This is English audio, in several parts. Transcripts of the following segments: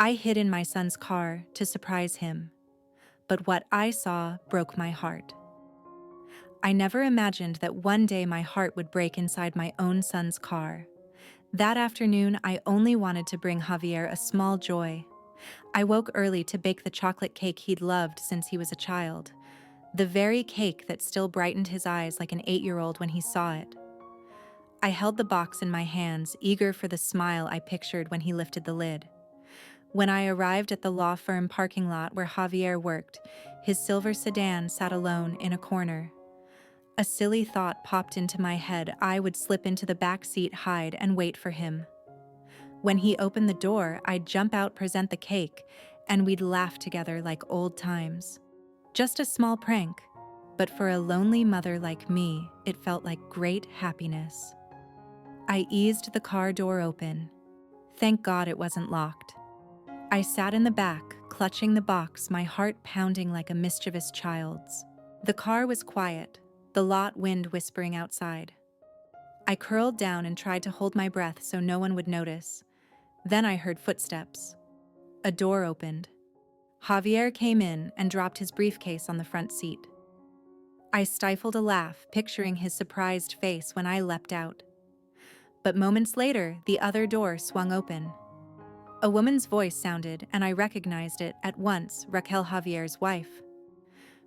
I hid in my son's car to surprise him, but what I saw broke my heart. I never imagined that one day my heart would break inside my own son's car. That afternoon, I only wanted to bring Javier a small joy. I woke early to bake the chocolate cake he'd loved since he was a child, the very cake that still brightened his eyes like an 8-year-old when he saw it. I held the box in my hands, eager for the smile I pictured when he lifted the lid. When I arrived at the law firm parking lot where Javier worked, his silver sedan sat alone in a corner. A silly thought popped into my head. I would slip into the back seat, hide, and wait for him. When he opened the door, I'd jump out, present the cake, and we'd laugh together like old times. Just a small prank, but for a lonely mother like me, it felt like great happiness. I eased the car door open. Thank God it wasn't locked. I sat in the back, clutching the box, my heart pounding like a mischievous child's. The car was quiet, the lot wind whispering outside. I curled down and tried to hold my breath so no one would notice. Then I heard footsteps. A door opened. Javier came in and dropped his briefcase on the front seat. I stifled a laugh, picturing his surprised face when I leapt out. But moments later, the other door swung open. A woman's voice sounded, and I recognized it at once, Raquel, Javier's wife.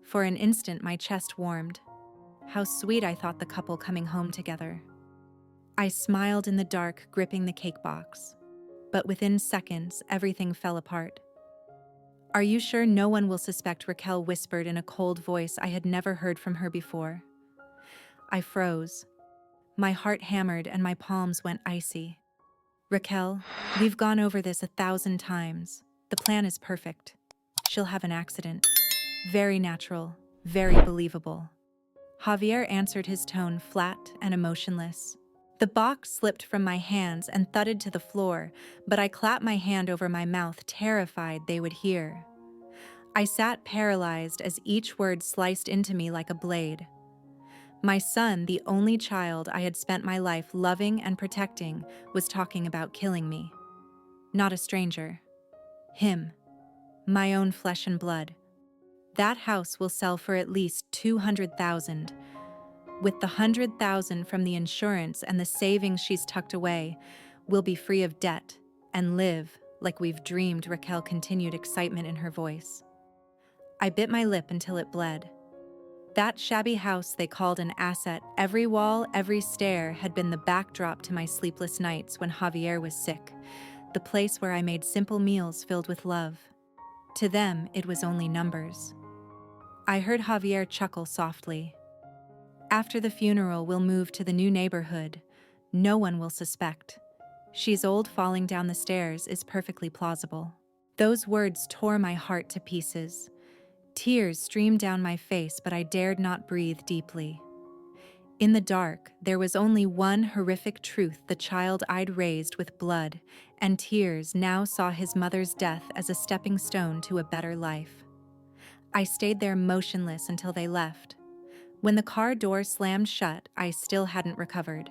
For an instant, my chest warmed. How sweet I thought the couple coming home together. I smiled in the dark, gripping the cake box. But within seconds, everything fell apart. Are you sure no one will suspect? Raquel whispered in a cold voice I had never heard from her before. I froze. My heart hammered and my palms went icy. Raquel, we've gone over this 1,000 times. The plan is perfect. She'll have an accident. Very natural, very believable. Javier answered, his tone flat and emotionless. The box slipped from my hands and thudded to the floor, but I clapped my hand over my mouth, terrified they would hear. I sat paralyzed as each word sliced into me like a blade. My son, the only child I had spent my life loving and protecting, was talking about killing me. Not a stranger. Him. My own flesh and blood. That house will sell for at least $200,000. With the $100,000 from the insurance and the savings she's tucked away, we'll be free of debt and live like we've dreamed. Raquel continued, excitement in her voice. I bit my lip until it bled. That shabby house they called an asset, every wall, every stair, had been the backdrop to my sleepless nights when Javier was sick, the place where I made simple meals filled with love. To them, it was only numbers. I heard Javier chuckle softly. After the funeral, we'll move to the new neighborhood. No one will suspect. She's old, falling down the stairs is perfectly plausible. Those words tore my heart to pieces. Tears streamed down my face, but I dared not breathe deeply. In the dark, there was only one horrific truth: the child I'd raised with blood and tears now saw his mother's death as a stepping stone to a better life. I stayed there motionless until they left. When the car door slammed shut, I still hadn't recovered.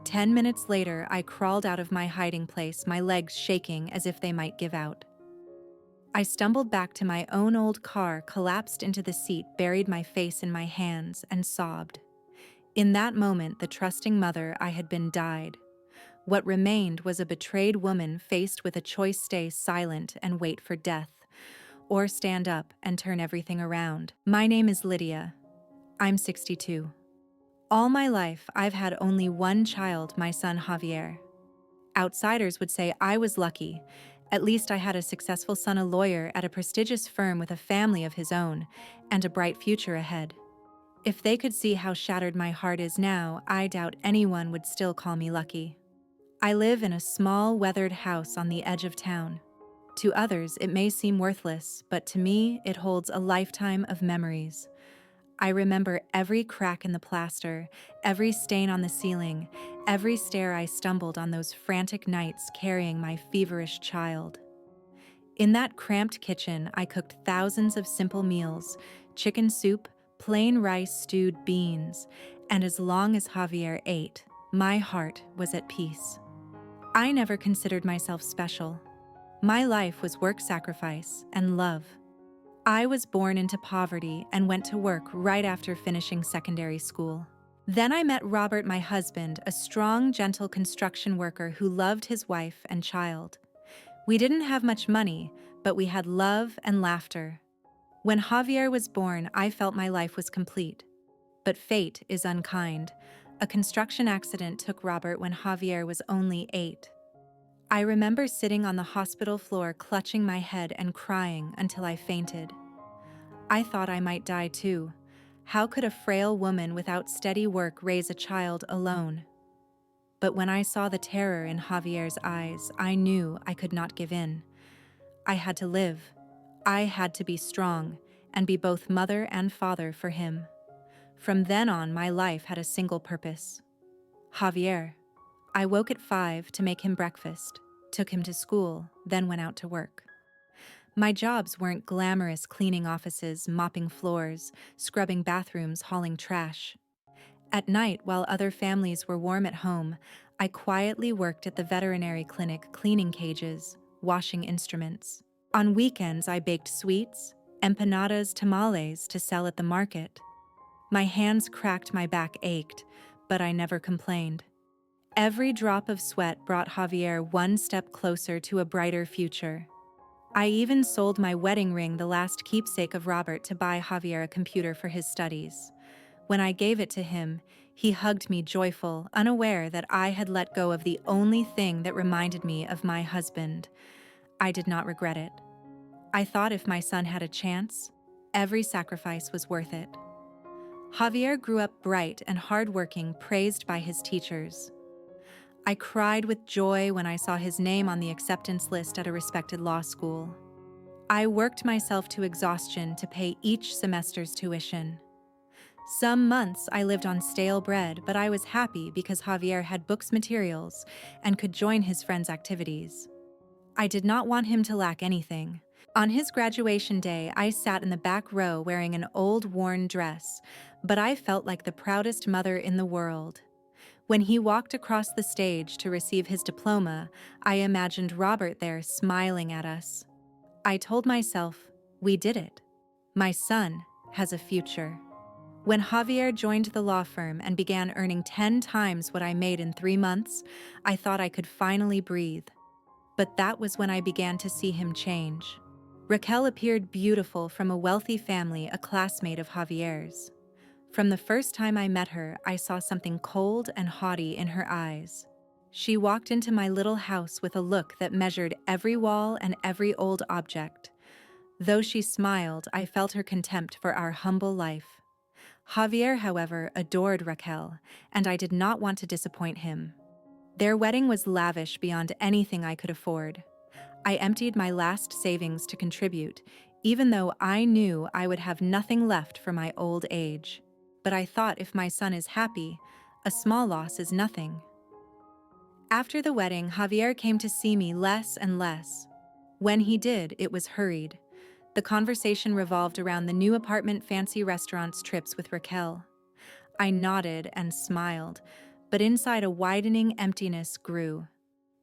10 minutes later, I crawled out of my hiding place, my legs shaking as if they might give out. I stumbled back to my own old car, collapsed into the seat, buried my face in my hands, and sobbed. In that moment, the trusting mother I had been died. What remained was a betrayed woman faced with a choice: stay silent and wait for death, or stand up and turn everything around. My name is Lydia. I'm 62. All my life, I've had only one child, my son Javier. Outsiders would say I was lucky. At least I had a successful son, a lawyer at a prestigious firm with a family of his own, and a bright future ahead. If they could see how shattered my heart is now, I doubt anyone would still call me lucky. I live in a small, weathered house on the edge of town. To others, it may seem worthless, but to me, it holds a lifetime of memories. I remember every crack in the plaster, every stain on the ceiling, every stair I stumbled on those frantic nights carrying my feverish child. In that cramped kitchen, I cooked thousands of simple meals: chicken soup, plain rice, stewed beans, and as long as Javier ate, my heart was at peace. I never considered myself special. My life was work sacrifice and love. I was born into poverty and went to work right after finishing secondary school. Then I met Robert, my husband, a strong, gentle construction worker who loved his wife and child. We didn't have much money, but we had love and laughter. When Javier was born, I felt my life was complete. But fate is unkind. A construction accident took Robert when Javier was only 8. I remember sitting on the hospital floor clutching my head and crying until I fainted. I thought I might die too. How could a frail woman without steady work raise a child alone? But when I saw the terror in Javier's eyes, I knew I could not give in. I had to live. I had to be strong and be both mother and father for him. From then on, my life had a single purpose. Javier. I woke at 5 to make him breakfast, took him to school, then went out to work. My jobs weren't glamorous cleaning offices, mopping floors, scrubbing bathrooms, hauling trash. At night, while other families were warm at home, I quietly worked at the veterinary clinic cleaning cages, washing instruments. On weekends, I baked sweets, empanadas, tamales to sell at the market. My hands cracked, my back ached, but I never complained. Every drop of sweat brought Javier one step closer to a brighter future. I even sold my wedding ring, the last keepsake of Robert, to buy Javier a computer for his studies. When I gave it to him, he hugged me joyful, unaware that I had let go of the only thing that reminded me of my husband. I did not regret it. I thought if my son had a chance, every sacrifice was worth it. Javier grew up bright and hardworking, praised by his teachers. I cried with joy when I saw his name on the acceptance list at a respected law school. I worked myself to exhaustion to pay each semester's tuition. Some months I lived on stale bread, but I was happy because Javier had books, materials, and could join his friends' activities. I did not want him to lack anything. On his graduation day, I sat in the back row wearing an old, worn dress, but I felt like the proudest mother in the world. When he walked across the stage to receive his diploma, I imagined Robert there smiling at us. I told myself, we did it. My son has a future. When Javier joined the law firm and began earning 10 times what I made in 3 months, I thought I could finally breathe. But that was when I began to see him change. Raquel appeared beautiful from a wealthy family, a classmate of Javier's. From the first time I met her, I saw something cold and haughty in her eyes. She walked into my little house with a look that measured every wall and every old object. Though she smiled, I felt her contempt for our humble life. Javier, however, adored Raquel, and I did not want to disappoint him. Their wedding was lavish beyond anything I could afford. I emptied my last savings to contribute, even though I knew I would have nothing left for my old age. But I thought if my son is happy, a small loss is nothing. After the wedding, Javier came to see me less and less. When he did, it was hurried. The conversation revolved around the new apartment, fancy restaurants, trips with Raquel. I nodded and smiled, but inside a widening emptiness grew.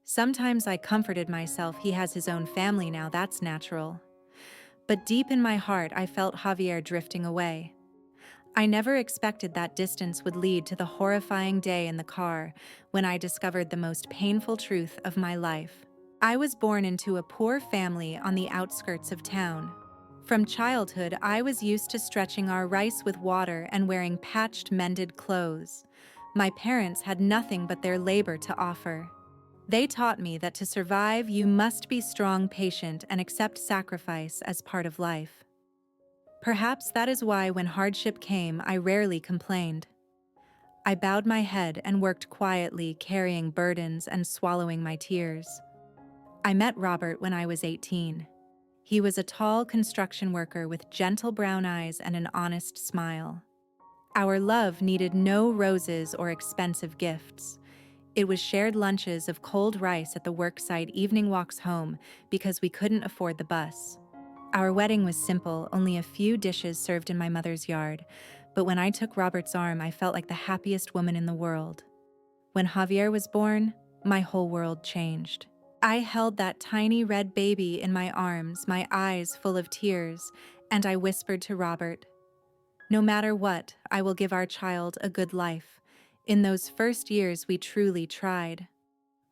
Sometimes I comforted myself, he has his own family now, that's natural. But deep in my heart, I felt Javier drifting away. I never expected that distance would lead to the horrifying day in the car when I discovered the most painful truth of my life. I was born into a poor family on the outskirts of town. From childhood, I was used to stretching our rice with water and wearing patched, mended clothes. My parents had nothing but their labor to offer. They taught me that to survive, you must be strong, patient, and accept sacrifice as part of life. Perhaps that is why when hardship came, I rarely complained. I bowed my head and worked quietly, carrying burdens and swallowing my tears. I met Robert when I was 18. He was a tall construction worker with gentle brown eyes and an honest smile. Our love needed no roses or expensive gifts. It was shared lunches of cold rice at the worksite, evening walks home because we couldn't afford the bus. Our wedding was simple, only a few dishes served in my mother's yard, but when I took Robert's arm, I felt like the happiest woman in the world. When Javier was born, my whole world changed. I held that tiny red baby in my arms, my eyes full of tears, and I whispered to Robert, "No matter what, I will give our child a good life. In those first years, we truly tried."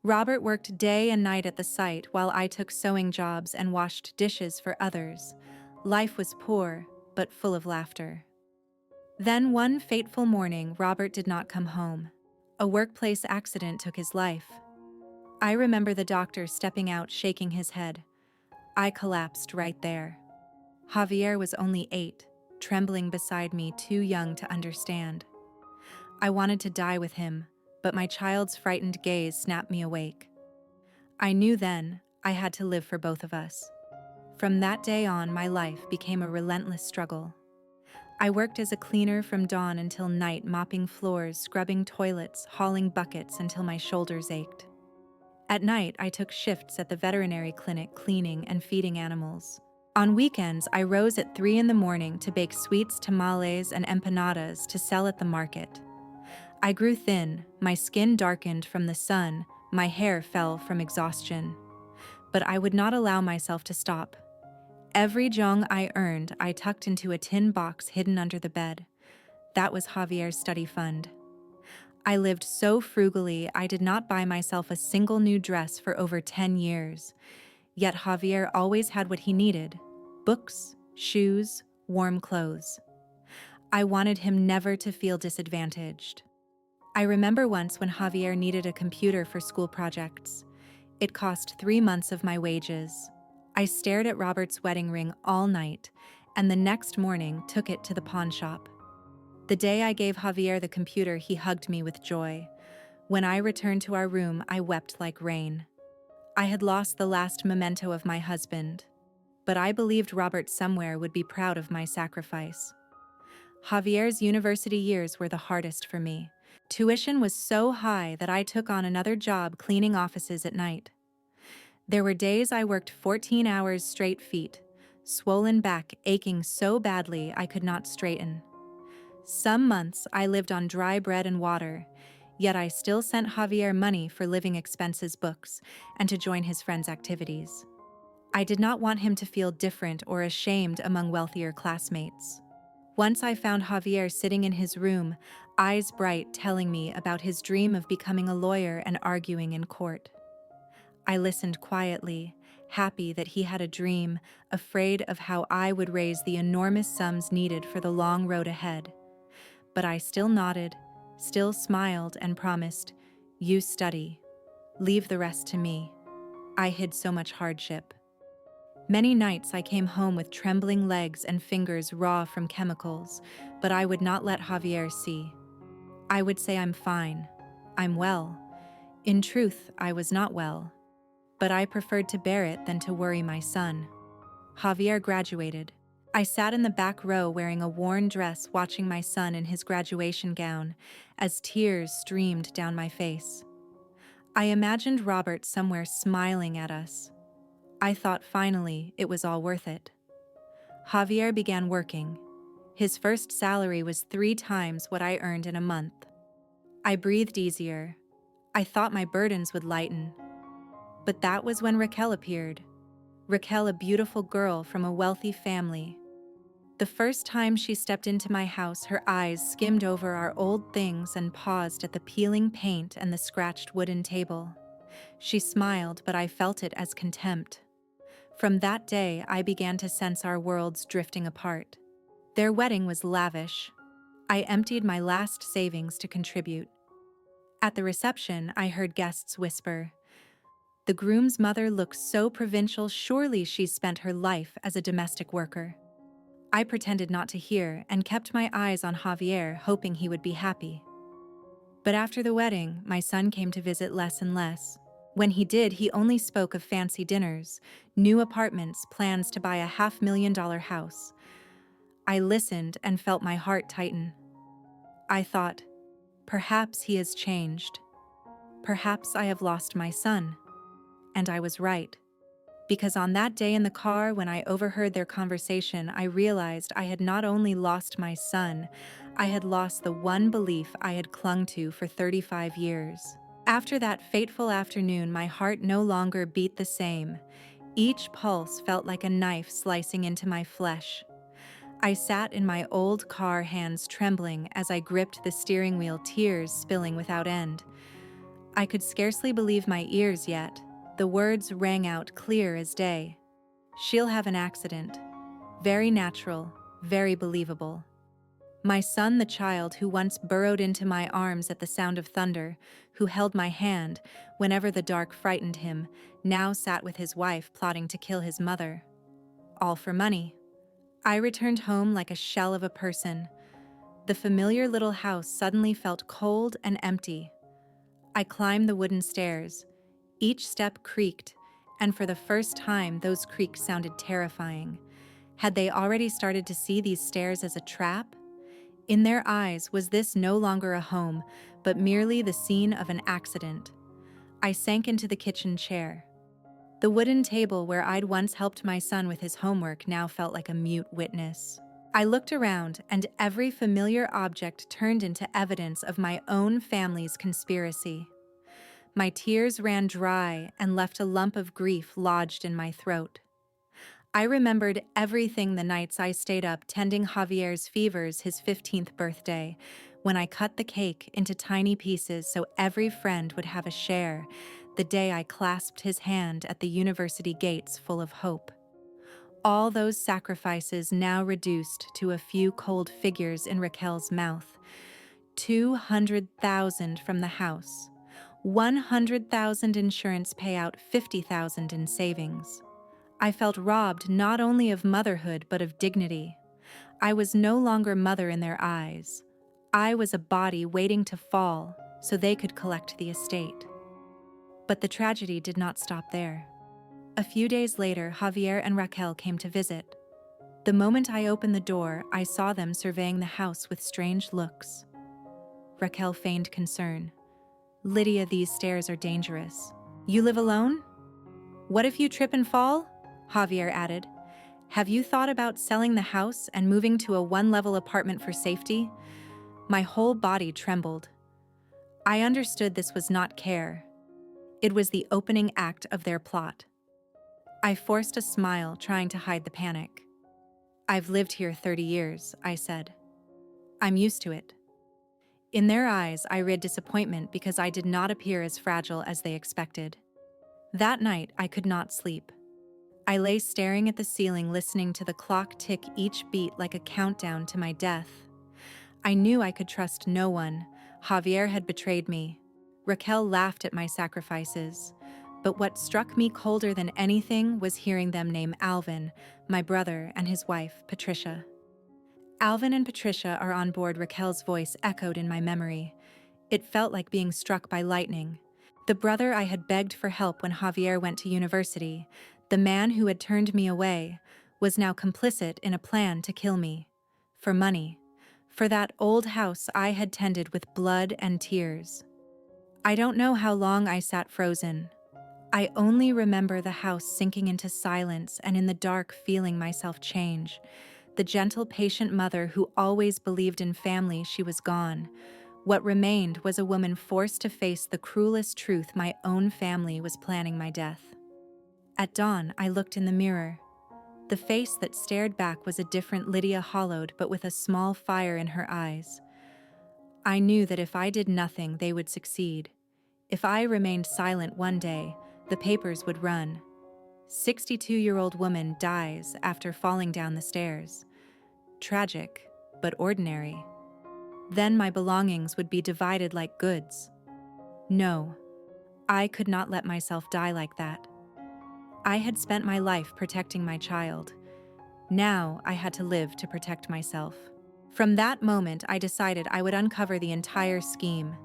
Robert worked day and night at the site while I took sewing jobs and washed dishes for others. Life was poor, but full of laughter. Then one fateful morning, Robert did not come home. A workplace accident took his life. I remember the doctor stepping out, shaking his head. I collapsed right there. Javier was only 8, trembling beside me, too young to understand. I wanted to die with him, but my child's frightened gaze snapped me awake. I knew then I had to live for both of us. From that day on, my life became a relentless struggle. I worked as a cleaner from dawn until night, mopping floors, scrubbing toilets, hauling buckets until my shoulders ached. At night, I took shifts at the veterinary clinic, cleaning and feeding animals. On weekends, I rose at 3 in the morning to bake sweets, tamales, and empanadas to sell at the market. I grew thin, my skin darkened from the sun, my hair fell from exhaustion. But I would not allow myself to stop. Every jong I earned, I tucked into a tin box hidden under the bed. That was Javier's study fund. I lived so frugally, I did not buy myself a single new dress for over 10 years. Yet Javier always had what he needed: books, shoes, warm clothes. I wanted him never to feel disadvantaged. I remember once when Javier needed a computer for school projects. It cost 3 months of my wages. I stared at Robert's wedding ring all night, and the next morning took it to the pawn shop. The day I gave Javier the computer, he hugged me with joy. When I returned to our room, I wept like rain. I had lost the last memento of my husband, but I believed Robert somewhere would be proud of my sacrifice. Javier's university years were the hardest for me. Tuition was so high that I took on another job cleaning offices at night. There were days I worked 14 hours straight, feet, swollen back, aching so badly I could not straighten. Some months I lived on dry bread and water, yet I still sent Javier money for living expenses, books, and to join his friends' activities. I did not want him to feel different or ashamed among wealthier classmates. Once I found Javier sitting in his room, eyes bright, telling me about his dream of becoming a lawyer and arguing in court. I listened quietly, happy that he had a dream, afraid of how I would raise the enormous sums needed for the long road ahead. But I still nodded, still smiled, and promised, "You study. Leave the rest to me." I hid so much hardship. Many nights I came home with trembling legs and fingers raw from chemicals, but I would not let Javier see. I would say, "I'm fine. I'm well." In truth, I was not well, but I preferred to bear it than to worry my son. Javier graduated. I sat in the back row wearing a worn dress, watching my son in his graduation gown as tears streamed down my face. I imagined Robert somewhere smiling at us. I thought finally it was all worth it. Javier began working. His first salary was 3 times what I earned in a month. I breathed easier. I thought my burdens would lighten. But that was when Raquel appeared. Raquel, a beautiful girl from a wealthy family. The first time she stepped into my house, her eyes skimmed over our old things and paused at the peeling paint and the scratched wooden table. She smiled, but I felt it as contempt. From that day, I began to sense our worlds drifting apart. Their wedding was lavish. I emptied my last savings to contribute. At the reception, I heard guests whisper, "The groom's mother looks so provincial, surely she's spent her life as a domestic worker." I pretended not to hear and kept my eyes on Javier, hoping he would be happy. But after the wedding, my son came to visit less and less. When he did, he only spoke of fancy dinners, new apartments, plans to buy a $500,000 house. I listened and felt my heart tighten. I thought, perhaps he has changed. Perhaps I have lost my son. And I was right. Because on that day in the car, when I overheard their conversation, I realized I had not only lost my son, I had lost the one belief I had clung to for 35 years. After that fateful afternoon, my heart no longer beat the same. Each pulse felt like a knife slicing into my flesh. I sat in my old car, hands trembling as I gripped the steering wheel, tears spilling without end. I could scarcely believe my ears yet. The words rang out clear as day. She'll have an accident. Very natural, very believable. My son, the child who once burrowed into my arms at the sound of thunder, who held my hand whenever the dark frightened him, now sat with his wife plotting to kill his mother. All for money. I returned home like a shell of a person. The familiar little house suddenly felt cold and empty. I climbed the wooden stairs. Each step creaked, and for the first time, those creaks sounded terrifying. Had they already started to see these stairs as a trap? In their eyes, was this no longer a home, but merely the scene of an accident? I sank into the kitchen chair. The wooden table where I'd once helped my son with his homework now felt like a mute witness. I looked around, and every familiar object turned into evidence of my own family's conspiracy. My tears ran dry and left a lump of grief lodged in my throat. I remembered everything the nights I stayed up tending Javier's fevers, his 15th birthday, when I cut the cake into tiny pieces so every friend would have a share, the day I clasped his hand at the university gates full of hope. All those sacrifices now reduced to a few cold figures in Raquel's mouth. 200,000 from the house, 100,000 insurance payout, 50,000 in savings. I felt robbed not only of motherhood but of dignity. I was no longer mother in their eyes. I was a body waiting to fall so they could collect the estate. But the tragedy did not stop there. A few days later, Javier and Raquel came to visit. The moment I opened the door, I saw them surveying the house with strange looks. Raquel feigned concern. "Lydia, these stairs are dangerous. You live alone? What if you trip and fall?" Javier added. "Have you thought about selling the house and moving to a one-level apartment for safety?" My whole body trembled. I understood this was not care. It was the opening act of their plot. I forced a smile, trying to hide the panic. "I've lived here 30 years, I said. "I'm used to it." In their eyes, I read disappointment because I did not appear as fragile as they expected. That night, I could not sleep. I lay staring at the ceiling, listening to the clock tick, each beat like a countdown to my death. I knew I could trust no one. Javier had betrayed me. Raquel laughed at my sacrifices. But what struck me colder than anything was hearing them name Alvin, my brother, and his wife, Patricia. Alvin and Patricia are on board. Raquel's voice echoed in my memory. It felt like being struck by lightning. The brother I had begged for help when Javier went to university, the man who had turned me away, was now complicit in a plan to kill me. For money. For that old house I had tended with blood and tears. I don't know how long I sat frozen. I only remember the house sinking into silence and in the dark feeling myself change. The gentle, patient mother who always believed in family, she was gone. What remained was a woman forced to face the cruelest truth: my own family was planning my death. At dawn, I looked in the mirror. The face that stared back was a different Lydia, hollowed but with a small fire in her eyes. I knew that if I did nothing, they would succeed. If I remained silent, one day, the papers would run. 62-year-old woman dies after falling down the stairs. Tragic, but ordinary. Then my belongings would be divided like goods. No, I could not let myself die like that. I had spent my life protecting my child. Now I had to live to protect myself. From that moment, I decided I would uncover the entire scheme.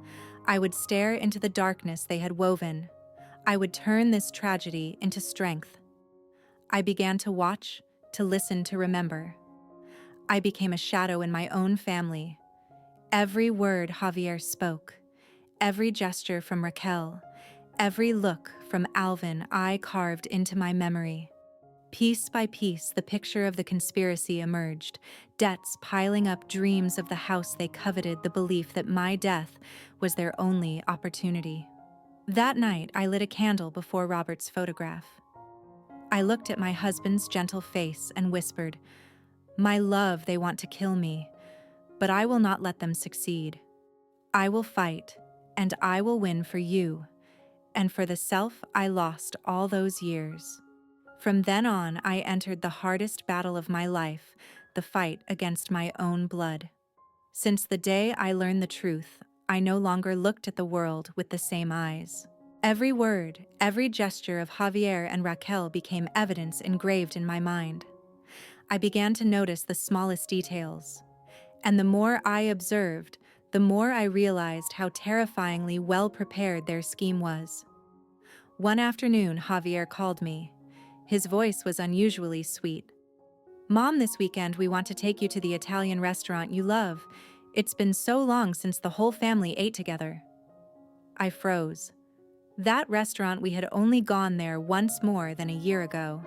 I would stare into the darkness they had woven. I would turn this tragedy into strength. I began to watch, to listen, to remember. I became a shadow in my own family. Every word Javier spoke, every gesture from Raquel, every look from Alvin, I carved into my memory. Piece by piece, the picture of the conspiracy emerged, debts piling up, dreams of the house they coveted, the belief that my death was their only opportunity. That night, I lit a candle before Robert's photograph. I looked at my husband's gentle face and whispered, "My love, they want to kill me, but I will not let them succeed. I will fight, and I will win for you, and for the self I lost all those years." From then on, I entered the hardest battle of my life, the fight against my own blood. Since the day I learned the truth, I no longer looked at the world with the same eyes. Every word, every gesture of Javier and Raquel became evidence engraved in my mind. I began to notice the smallest details, and the more I observed, the more I realized how terrifyingly well prepared their scheme was. One afternoon, Javier called me. His voice was unusually sweet. "Mom, this weekend we want to take you to the Italian restaurant you love. It's been so long since the whole family ate together." I froze. That restaurant, we had only gone there once more than a year ago.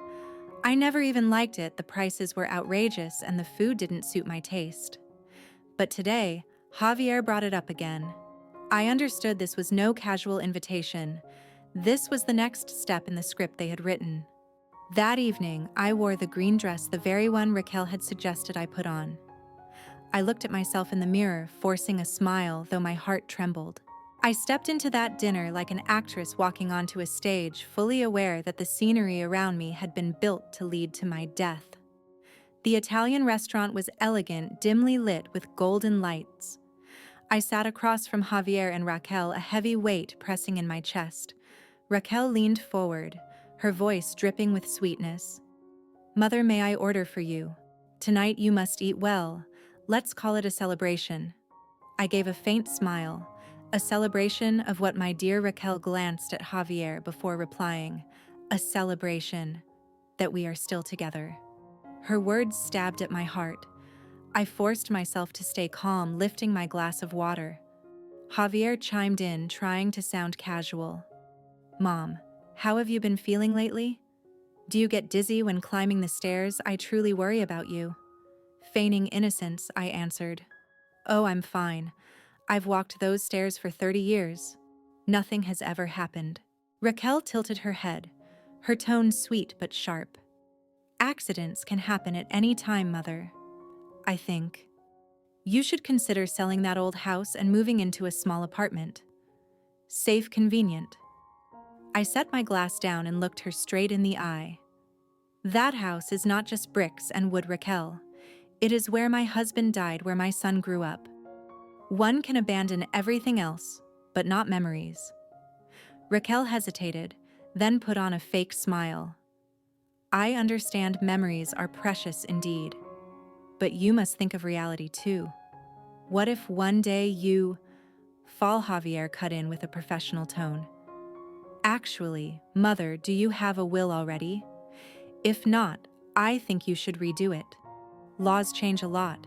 I never even liked it, the prices were outrageous and the food didn't suit my taste. But today, Javier brought it up again. I understood this was no casual invitation. This was the next step in the script they had written. That evening, I wore the green dress, the very one Raquel had suggested I put on. I looked at myself in the mirror, forcing a smile, though my heart trembled. I stepped into that dinner like an actress walking onto a stage, fully aware that the scenery around me had been built to lead to my death. The Italian restaurant was elegant, dimly lit with golden lights. I sat across from Javier and Raquel, a heavy weight pressing in my chest. Raquel leaned forward, her voice dripping with sweetness. "Mother, may I order for you? Tonight you must eat well. Let's call it a celebration." I gave a faint smile, a celebration of what my dear Raquel glanced at Javier before replying, "A celebration that we are still together." Her words stabbed at my heart. I forced myself to stay calm, lifting my glass of water. Javier chimed in, trying to sound casual. "Mom, how have you been feeling lately? Do you get dizzy when climbing the stairs? I truly worry about you." Feigning innocence, I answered, "Oh, I'm fine. I've walked those stairs for 30 years. Nothing has ever happened." Raquel tilted her head, her tone sweet but sharp. "Accidents can happen at any time, Mother. I think you should consider selling that old house and moving into a small apartment. Safe, convenient." I set my glass down and looked her straight in the eye. "That house is not just bricks and wood, Raquel. It is where my husband died, where my son grew up. One can abandon everything else, but not memories." Raquel hesitated, then put on a fake smile. "I understand memories are precious indeed, but you must think of reality too. What if one day you fall?" Javier cut in with a professional tone. "Actually, Mother, do you have a will already? If not, I think you should redo it. Laws change a lot.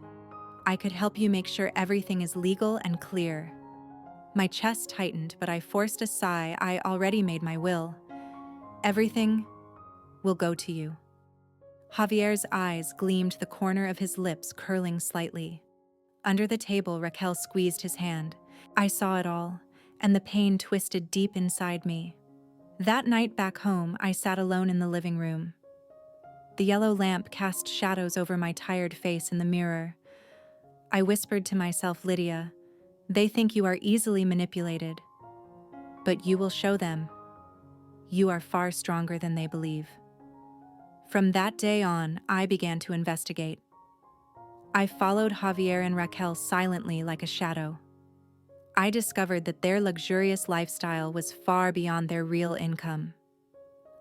I could help you make sure everything is legal and clear." My chest tightened, but I forced a sigh. "I already made my will. Everything will go to you." Javier's eyes gleamed, the corner of his lips curling slightly. Under the table, Raquel squeezed his hand. I saw it all, and the pain twisted deep inside me. That night back home, I sat alone in the living room. The yellow lamp cast shadows over my tired face in the mirror. I whispered to myself, "Lydia, they think you are easily manipulated, but you will show them. You are far stronger than they believe." From that day on, I began to investigate. I followed Javier and Raquel silently like a shadow. I discovered that their luxurious lifestyle was far beyond their real income.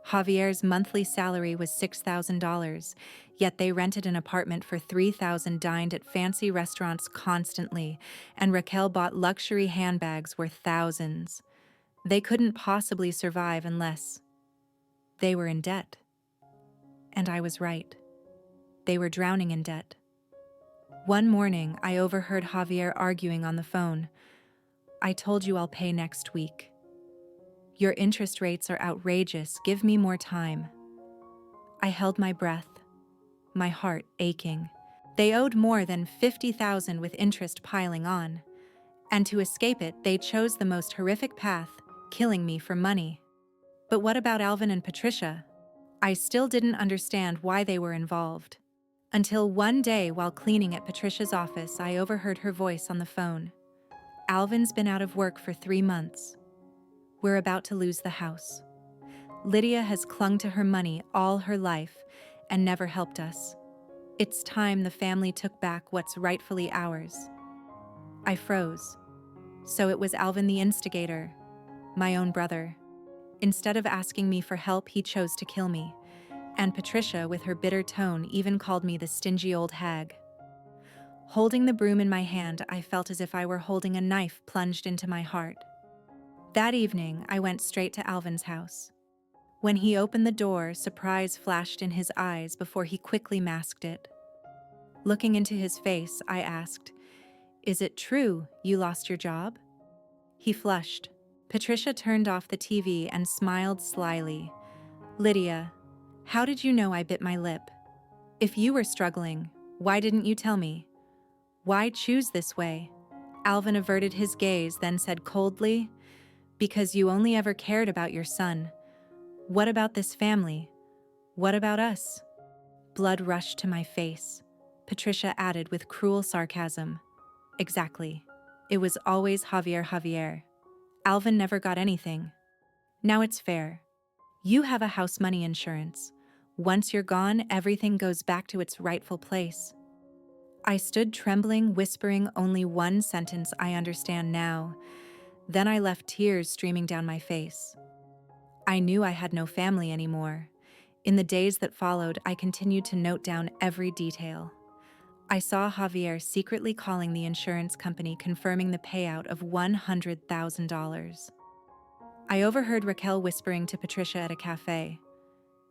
Javier's monthly salary was $6,000, yet they rented an apartment for $3,000, dined at fancy restaurants constantly, and Raquel bought luxury handbags worth thousands. They couldn't possibly survive unless they were in debt. And I was right. They were drowning in debt. One morning, I overheard Javier arguing on the phone. "I told you I'll pay next week. Your interest rates are outrageous. Give me more time." I held my breath, my heart aching. They owed more than $50,000 with interest piling on. And to escape it, they chose the most horrific path, killing me for money. But what about Alvin and Patricia? I still didn't understand why they were involved. Until one day while cleaning at Patricia's office, I overheard her voice on the phone. Alvin's been out of work for 3 months. We're about to lose the house. Lydia has clung to her money all her life and never helped us. It's time the family took back what's rightfully ours. I froze. So it was Alvin the instigator, my own brother. Instead of asking me for help, he chose to kill me. And Patricia, with her bitter tone, even called me the stingy old hag. Holding the broom in my hand, I felt as if I were holding a knife plunged into my heart. That evening, I went straight to Alvin's house. When he opened the door, surprise flashed in his eyes before he quickly masked it. Looking into his face, I asked, "Is it true you lost your job?" He flushed. Patricia turned off the TV and smiled slyly. "Lydia, how did you know I bit my lip? If you were struggling, why didn't you tell me? Why choose this way?" Alvin averted his gaze, then said coldly, "Because you only ever cared about your son. What about this family? What about us?" Blood rushed to my face. Patricia added with cruel sarcasm, "Exactly. It was always Javier. Alvin never got anything. Now it's fair. You have a house money insurance. Once you're gone, everything goes back to its rightful place." I stood trembling, whispering only one sentence I understand now. Then I left tears streaming down my face. I knew I had no family anymore. In the days that followed, I continued to note down every detail. I saw Javier secretly calling the insurance company confirming the payout of $100,000. I overheard Raquel whispering to Patricia at a cafe,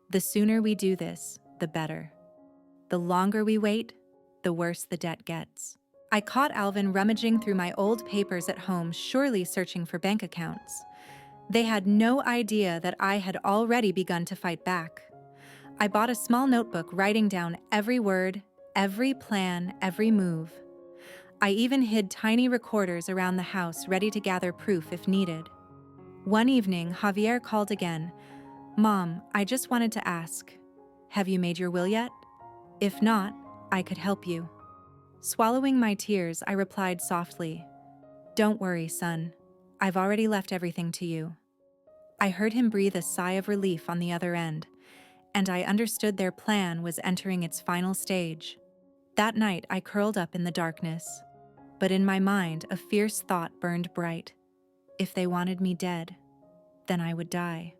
"The sooner we do this, the better. The longer we wait, the worse the debt gets." I caught Alvin rummaging through my old papers at home, surely searching for bank accounts. They had no idea that I had already begun to fight back. I bought a small notebook, writing down every word, every plan, every move. I even hid tiny recorders around the house, ready to gather proof if needed. One evening, Javier called again. "Mom, I just wanted to ask, have you made your will yet? If not, I could help you." Swallowing my tears, I replied softly, "Don't worry, son. I've already left everything to you." I heard him breathe a sigh of relief on the other end, and I understood their plan was entering its final stage. That night, I curled up in the darkness. But in my mind, a fierce thought burned bright. If they wanted me dead, then I would die.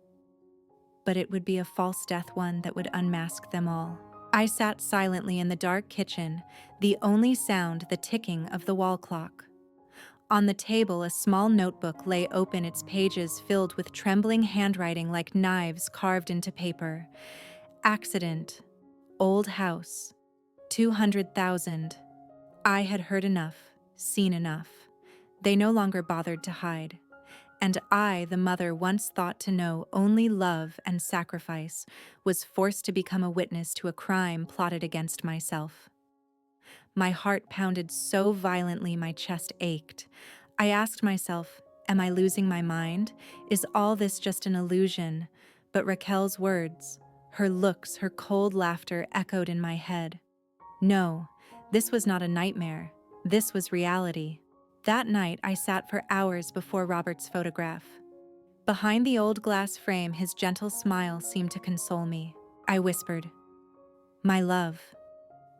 But it would be a false death, one that would unmask them all. I sat silently in the dark kitchen, the only sound the ticking of the wall clock. On the table, a small notebook lay open, its pages filled with trembling handwriting like knives carved into paper. Accident. Old house. 200,000. I had heard enough, seen enough. They no longer bothered to hide. And I, the mother once thought to know only love and sacrifice, was forced to become a witness to a crime plotted against myself. My heart pounded so violently my chest ached. I asked myself, am I losing my mind? Is all this just an illusion? But Raquel's words, her looks, her cold laughter echoed in my head. No, this was not a nightmare. This was reality. That night, I sat for hours before Robert's photograph. Behind the old glass frame, his gentle smile seemed to console me. I whispered, "My love,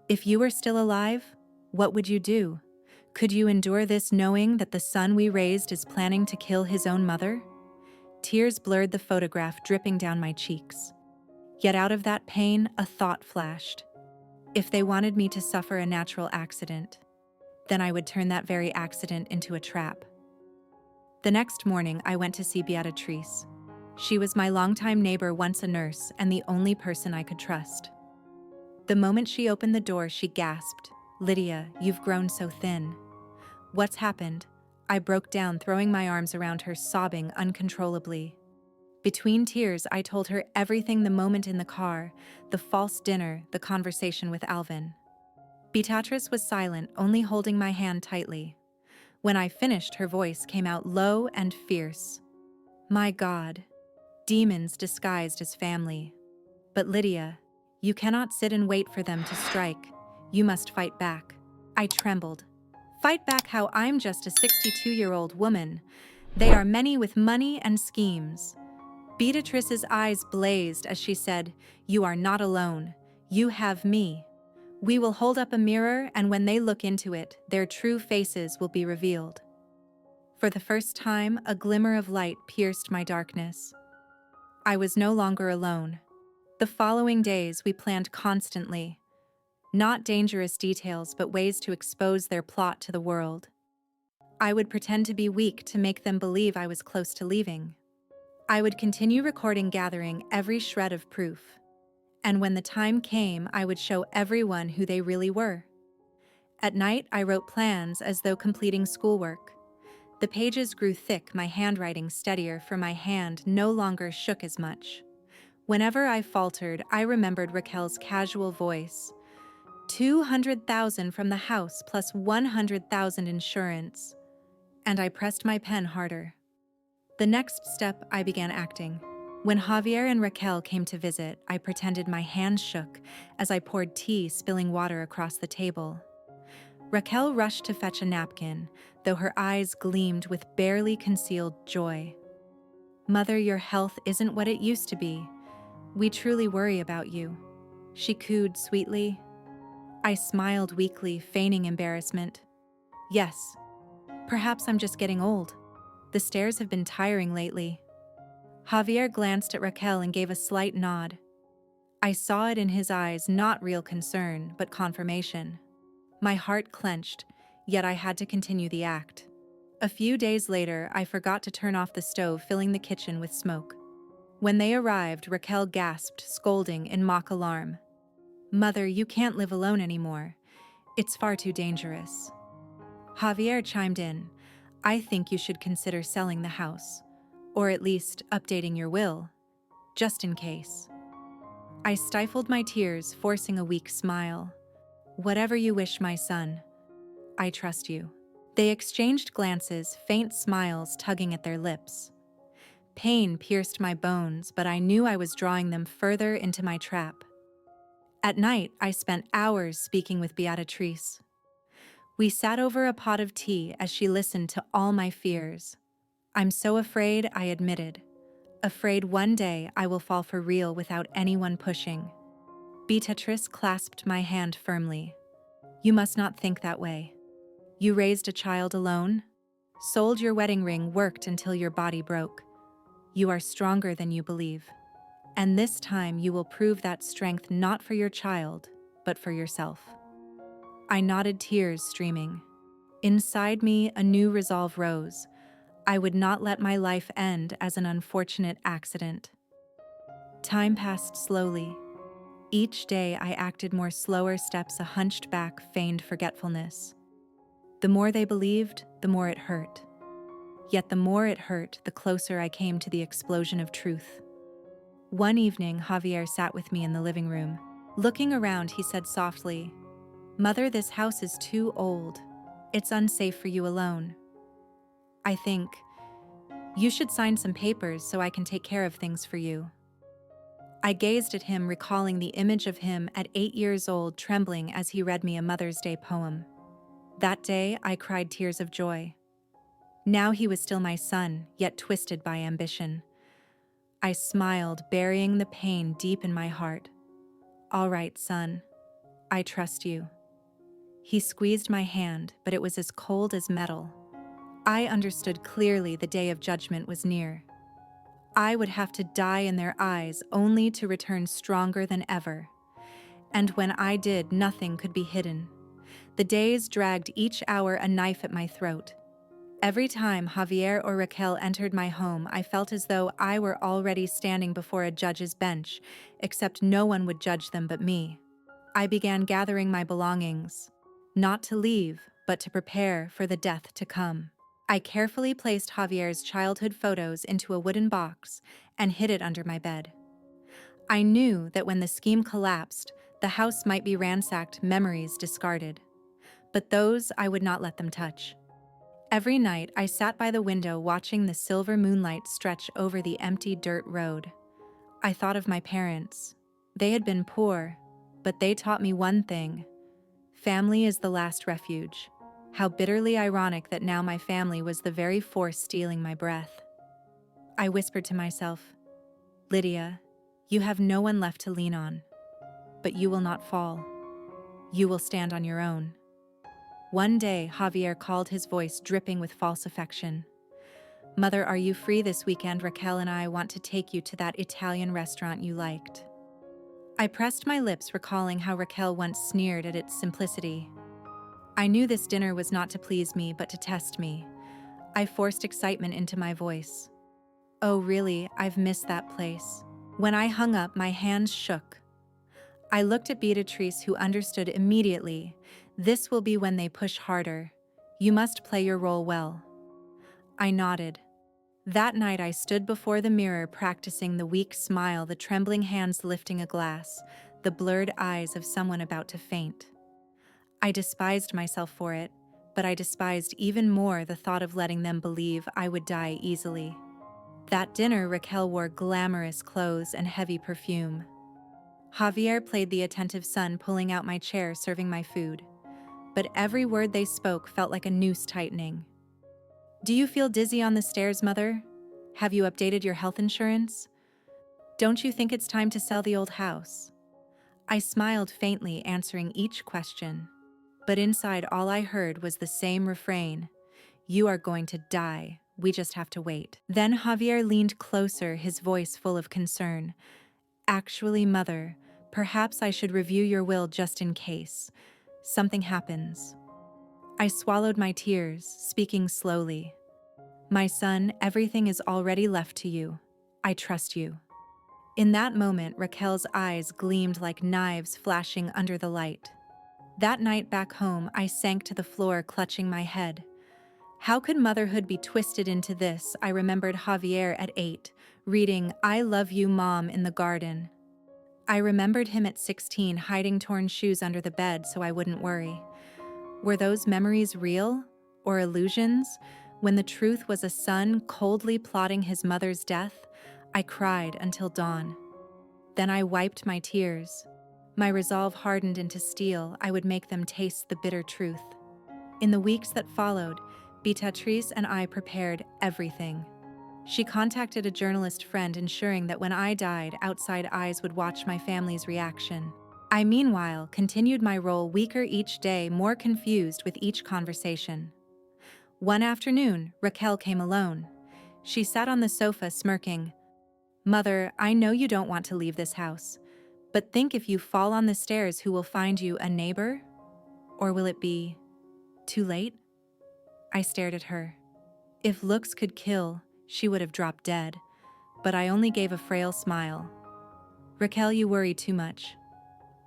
if you were still alive, what would you do? Could you endure this, knowing that the son we raised is planning to kill his own mother?" Tears blurred the photograph, dripping down my cheeks. Yet out of that pain, a thought flashed. If they wanted me to suffer a natural accident, then I would turn that very accident into a trap. The next morning, I went to see Beatrice. She was my longtime neighbor, once a nurse, and the only person I could trust. The moment she opened the door, she gasped, "Lydia, you've grown so thin." "What's happened?" I broke down, throwing my arms around her, sobbing uncontrollably. Between tears, I told her everything: the moment in the car, the false dinner, the conversation with Alvin. Beatrice was silent, only holding my hand tightly. When I finished, her voice came out low and fierce. My God, demons disguised as family. But Lydia, you cannot sit and wait for them to strike. You must fight back. I trembled. Fight back how I'm just a 62-year-old woman. They are many with money and schemes. Beatrice's eyes blazed as she said, "You are not alone. You have me. We will hold up a mirror, and when they look into it, their true faces will be revealed." For the first time, a glimmer of light pierced my darkness. I was no longer alone. The following days, we planned constantly. Not dangerous details, but ways to expose their plot to the world. I would pretend to be weak to make them believe I was close to leaving. I would continue recording, gathering every shred of proof. And when the time came, I would show everyone who they really were. At night, I wrote plans as though completing schoolwork. The pages grew thick, my handwriting steadier, for my hand no longer shook as much. Whenever I faltered, I remembered Raquel's casual voice. 200,000 from the house plus 100,000 insurance. And I pressed my pen harder. The next step, I began acting. When Javier and Raquel came to visit, I pretended my hands shook as I poured tea, spilling water across the table. Raquel rushed to fetch a napkin, though her eyes gleamed with barely concealed joy. "Mother, your health isn't what it used to be. We truly worry about you," she cooed sweetly. I smiled weakly, feigning embarrassment. "Yes, perhaps I'm just getting old. The stairs have been tiring lately." Javier glanced at Raquel and gave a slight nod. I saw it in his eyes, not real concern, but confirmation. My heart clenched, yet I had to continue the act. A few days later, I forgot to turn off the stove, filling the kitchen with smoke. When they arrived, Raquel gasped, scolding in mock alarm. "Mother, you can't live alone anymore. It's far too dangerous." Javier chimed in. "I think you should consider selling the house, or at least updating your will, just in case." I stifled my tears, forcing a weak smile. "Whatever you wish, my son. I trust you." They exchanged glances, faint smiles tugging at their lips. Pain pierced my bones, but I knew I was drawing them further into my trap. At night, I spent hours speaking with Beatrice. We sat over a pot of tea as she listened to all my fears. "I'm so afraid," I admitted. "Afraid one day I will fall for real without anyone pushing." Beatrice clasped my hand firmly. "You must not think that way. You raised a child alone, sold your wedding ring, worked until your body broke. You are stronger than you believe. And this time you will prove that strength not for your child, but for yourself." I nodded, tears streaming. Inside me, a new resolve rose. I would not let my life end as an unfortunate accident. Time passed slowly. Each day I acted more slower steps, a hunched back, feigned forgetfulness. The more they believed, the more it hurt. Yet the more it hurt, the closer I came to the explosion of truth. One evening, Javier sat with me in the living room. Looking around, he said softly, "Mother, this house is too old. It's unsafe for you alone. I think you should sign some papers so I can take care of things for you." I gazed at him, recalling the image of him at 8 years old, trembling as he read me a Mother's Day poem. That day, I cried tears of joy. Now he was still my son, yet twisted by ambition. I smiled, burying the pain deep in my heart. "All right, son. I trust you." He squeezed my hand, but it was as cold as metal. I understood clearly the day of judgment was near. I would have to die in their eyes, only to return stronger than ever. And when I did, nothing could be hidden. The days dragged, each hour a knife at my throat. Every time Javier or Raquel entered my home, I felt as though I were already standing before a judge's bench, except no one would judge them but me. I began gathering my belongings, not to leave, but to prepare for the death to come. I carefully placed Javier's childhood photos into a wooden box and hid it under my bed. I knew that when the scheme collapsed, the house might be ransacked, memories discarded. But those I would not let them touch. Every night, I sat by the window watching the silver moonlight stretch over the empty dirt road. I thought of my parents. They had been poor, but they taught me one thing: family is the last refuge. How bitterly ironic that now my family was the very force stealing my breath. I whispered to myself, Lydia, you have no one left to lean on. But you will not fall. You will stand on your own. One day, Javier called, his voice dripping with false affection. Mother, are you free this weekend? Raquel and I want to take you to that Italian restaurant you liked. I pressed my lips, recalling how Raquel once sneered at its simplicity. I knew this dinner was not to please me, but to test me. I forced excitement into my voice. Oh, really? I've missed that place. When I hung up, my hands shook. I looked at Beatrice, who understood immediately. This will be when they push harder. You must play your role well. I nodded. That night I stood before the mirror, practicing the weak smile, the trembling hands lifting a glass, the blurred eyes of someone about to faint. I despised myself for it, but I despised even more the thought of letting them believe I would die easily. That dinner, Raquel wore glamorous clothes and heavy perfume. Javier played the attentive son, pulling out my chair, serving my food. But every word they spoke felt like a noose tightening. Do you feel dizzy on the stairs, Mother? Have you updated your health insurance? Don't you think it's time to sell the old house? I smiled faintly, answering each question. But inside, all I heard was the same refrain. You are going to die. We just have to wait. Then Javier leaned closer, his voice full of concern. Actually, Mother, perhaps I should review your will just in case something happens. I swallowed my tears, speaking slowly. My son, everything is already left to you. I trust you. In that moment, Raquel's eyes gleamed like knives flashing under the light. That night back home, I sank to the floor, clutching my head. How could motherhood be twisted into this? I remembered Javier at 8, reading I Love You, Mom in the garden. I remembered him at 16, hiding torn shoes under the bed so I wouldn't worry. Were those memories real or illusions? When the truth was a son coldly plotting his mother's death, I cried until dawn. Then I wiped my tears. My resolve hardened into steel. I would make them taste the bitter truth. In the weeks that followed, Beatrice and I prepared everything. She contacted a journalist friend, ensuring that when I died, outside eyes would watch my family's reaction. I, meanwhile, continued my role, weaker each day, more confused with each conversation. One afternoon, Raquel came alone. She sat on the sofa, smirking. Mother, I know you don't want to leave this house, but think, if you fall on the stairs, who will find you, a neighbor? Or will it be too late? I stared at her. If looks could kill, she would have dropped dead, but I only gave a frail smile. Raquel, you worry too much.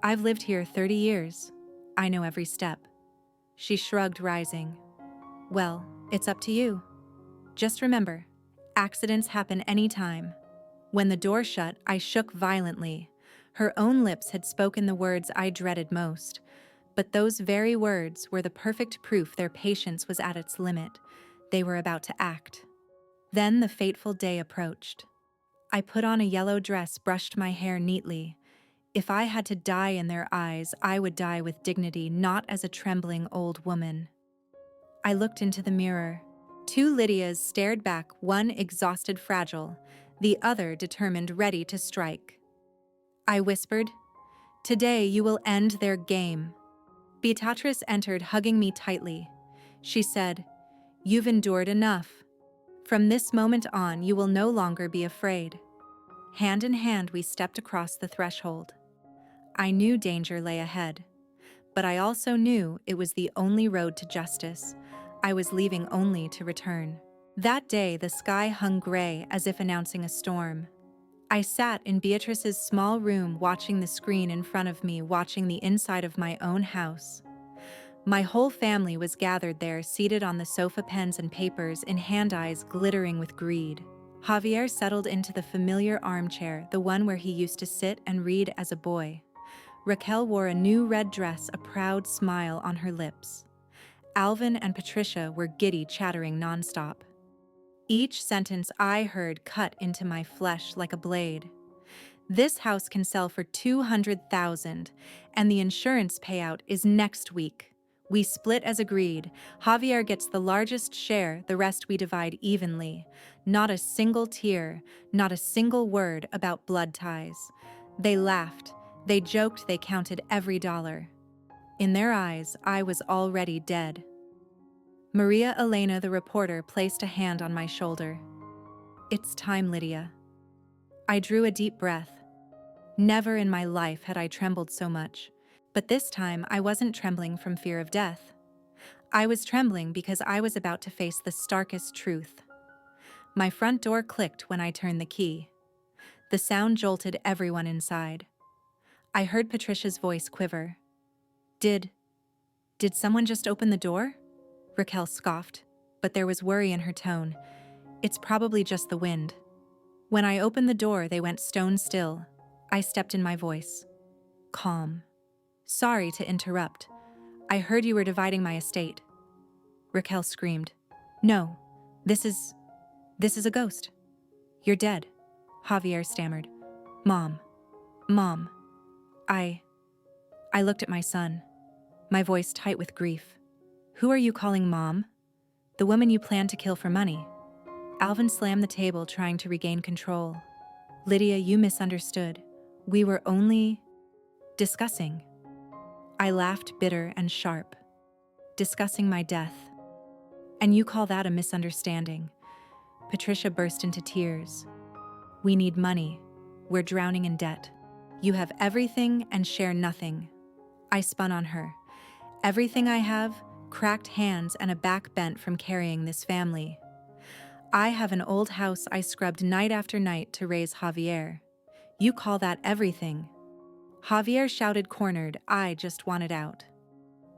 I've lived here 30 years. I know every step. She shrugged, rising. Well, it's up to you. Just remember, accidents happen anytime. When the door shut, I shook violently. Her own lips had spoken the words I dreaded most, but those very words were the perfect proof their patience was at its limit. They were about to act. Then the fateful day approached. I put on a yellow dress, brushed my hair neatly. If I had to die in their eyes, I would die with dignity, not as a trembling old woman. I looked into the mirror. Two Lydias stared back, one exhausted, fragile, the other determined, ready to strike. I whispered, "Today you will end their game." Beatrice entered, hugging me tightly. She said, "You've endured enough. From this moment on, you will no longer be afraid." Hand in hand, we stepped across the threshold. I knew danger lay ahead, but I also knew it was the only road to justice. I was leaving only to return. That day, the sky hung gray, as if announcing a storm. I sat in Beatrice's small room, watching the screen in front of me, watching the inside of my own house. My whole family was gathered there, seated on the sofa, pens and papers in hand, eyes glittering with greed. Javier settled into the familiar armchair, the one where he used to sit and read as a boy. Raquel wore a new red dress, a proud smile on her lips. Alvin and Patricia were giddy, chattering nonstop. Each sentence I heard cut into my flesh like a blade. This house can sell for $200,000, and the insurance payout is next week. We split as agreed. Javier gets the largest share, the rest we divide evenly. Not a single tear, not a single word about blood ties. They laughed, they joked, they counted every dollar. In their eyes, I was already dead. Maria Elena, the reporter, placed a hand on my shoulder. "It's time, Lydia." I drew a deep breath. Never in my life had I trembled so much, but this time I wasn't trembling from fear of death. I was trembling because I was about to face the starkest truth. My front door clicked when I turned the key. The sound jolted everyone inside. I heard Patricia's voice quiver. Did someone just open the door?" Raquel scoffed, but there was worry in her tone. "It's probably just the wind." When I opened the door, they went stone still. I stepped in my voice. Calm. "Sorry to interrupt. I heard you were dividing my estate." Raquel screamed. "No, this is a ghost. You're dead." Javier stammered. Mom. I looked at my son, my voice tight with grief. "Who are you calling Mom?" "The woman you planned to kill for money." Alvin slammed the table, trying to regain control. "Lydia, you misunderstood. We were only discussing." I laughed, bitter and sharp. "Discussing my death. And you call that a misunderstanding?" Patricia burst into tears. "We need money. We're drowning in debt. You have everything and share nothing." I spun on her. "Everything I have, cracked hands and a back bent from carrying this family. I have an old house I scrubbed night after night to raise Javier. You call that everything?" Javier shouted, cornered. I just wanted out.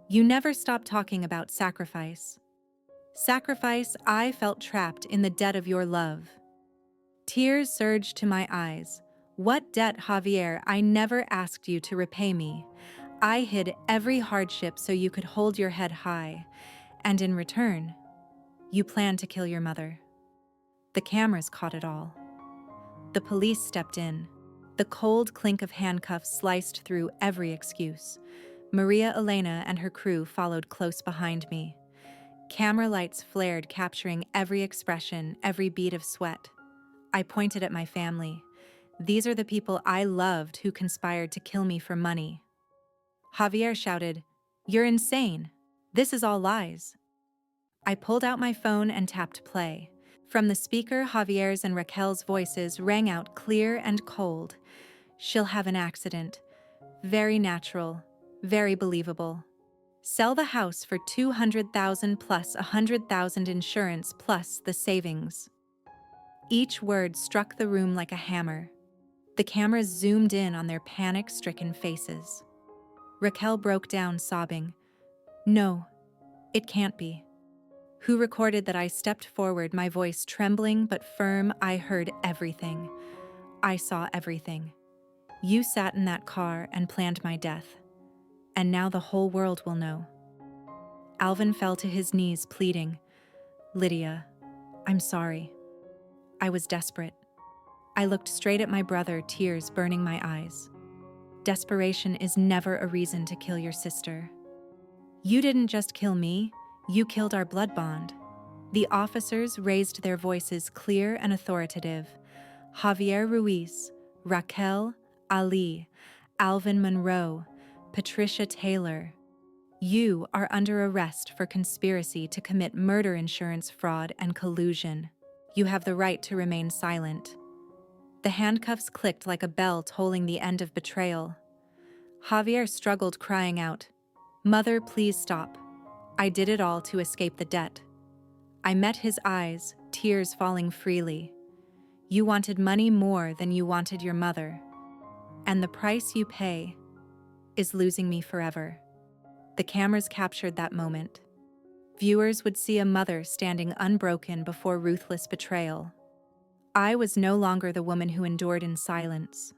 "You never stop talking about sacrifice." "Sacrifice, I felt trapped in the debt of your love." Tears surged to my eyes. "What debt, Javier? I never asked you to repay me. I hid every hardship so you could hold your head high. And in return, you planned to kill your mother." The cameras caught it all. The police stepped in. The cold clink of handcuffs sliced through every excuse. Maria Elena and her crew followed close behind me. Camera lights flared, capturing every expression, every bead of sweat. I pointed at my family. "These are the people I loved who conspired to kill me for money." Javier shouted, "You're insane. This is all lies." I pulled out my phone and tapped play. From the speaker, Javier's and Raquel's voices rang out clear and cold. "She'll have an accident. Very natural. Very believable. Sell the house for $200,000 plus $100,000 insurance plus the savings." Each word struck the room like a hammer. The cameras zoomed in on their panic-stricken faces. Raquel broke down, sobbing. "No, it can't be." "Who recorded that?" I stepped forward, my voice trembling but firm. "I heard everything. I saw everything. You sat in that car and planned my death. And now the whole world will know." Alvin fell to his knees, pleading. "Lydia, I'm sorry." I was desperate. I looked straight at my brother, tears burning my eyes. "Desperation is never a reason to kill your sister. You didn't just kill me, you killed our blood bond." The officers raised their voices, clear and authoritative. "Javier Ruiz, Raquel, Ali, Alvin Monroe, Patricia Taylor. You are under arrest for conspiracy to commit murder, insurance fraud, and collusion. You have the right to remain silent." The handcuffs clicked like a bell tolling the end of betrayal. Javier struggled, crying out, "Mother, please stop. I did it all to escape the debt." I met his eyes, tears falling freely. "You wanted money more than you wanted your mother. And the price you pay is losing me forever." The cameras captured that moment. Viewers would see a mother standing unbroken before ruthless betrayal. I was no longer the woman who endured in silence.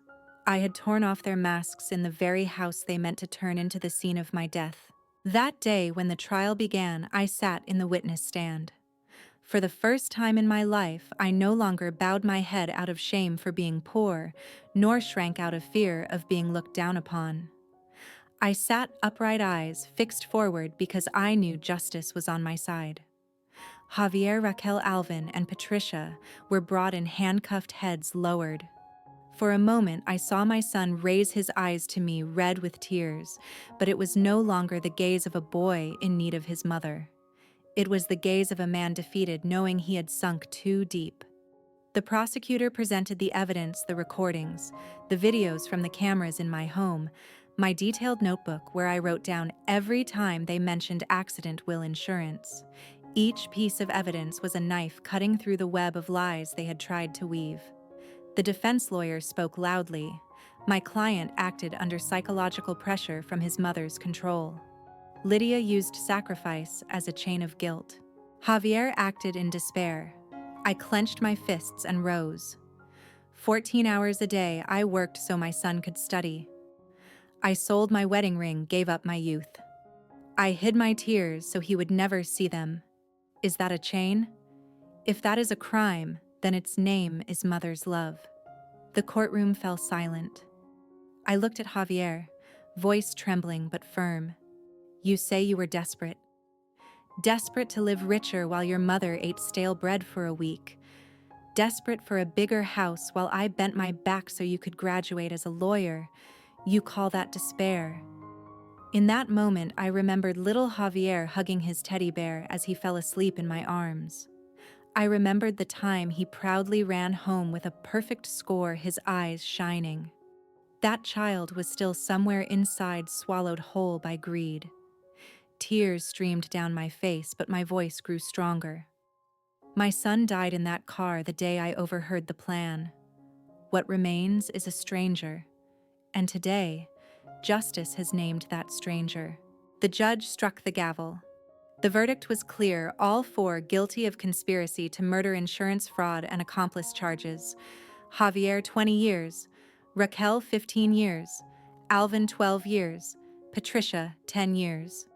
I had torn off their masks in the very house they meant to turn into the scene of my death. That day, when the trial began, I sat in the witness stand. For the first time in my life, I no longer bowed my head out of shame for being poor, nor shrank out of fear of being looked down upon. I sat upright eyes fixed forward because I knew justice was on my side. Javier, Raquel, Alvin, and Patricia were brought in, handcuffed, heads lowered. For a moment, I saw my son raise his eyes to me, red with tears, but it was no longer the gaze of a boy in need of his mother. It was the gaze of a man defeated, knowing he had sunk too deep. The prosecutor presented the evidence, the recordings, the videos from the cameras in my home, my detailed notebook where I wrote down every time they mentioned accident will insurance. Each piece of evidence was a knife cutting through the web of lies they had tried to weave. The defense lawyer spoke loudly. My client acted under psychological pressure from his mother's control. Lydia used sacrifice as a chain of guilt. Javier acted in despair. I clenched my fists and rose. 14 hours a day I worked so my son could study. I sold my wedding ring, gave up my youth. I hid my tears so he would never see them. Is that a chain? If that is a crime, then its name is mother's love. The courtroom fell silent. I looked at Javier, voice trembling but firm. You say you were desperate. Desperate to live richer while your mother ate stale bread for a week. Desperate for a bigger house while I bent my back so you could graduate as a lawyer. You call that despair. In that moment, I remembered little Javier hugging his teddy bear as he fell asleep in my arms. I remembered the time he proudly ran home with a perfect score, his eyes shining. That child was still somewhere inside, swallowed whole by greed. Tears streamed down my face, but my voice grew stronger. My son died in that car the day I overheard the plan. What remains is a stranger. And today, justice has named that stranger. The judge struck the gavel. The verdict was clear, all four guilty of conspiracy to murder, insurance fraud, and accomplice charges. Javier, 20 years. Raquel, 15 years. Alvin, 12 years. Patricia, 10 years.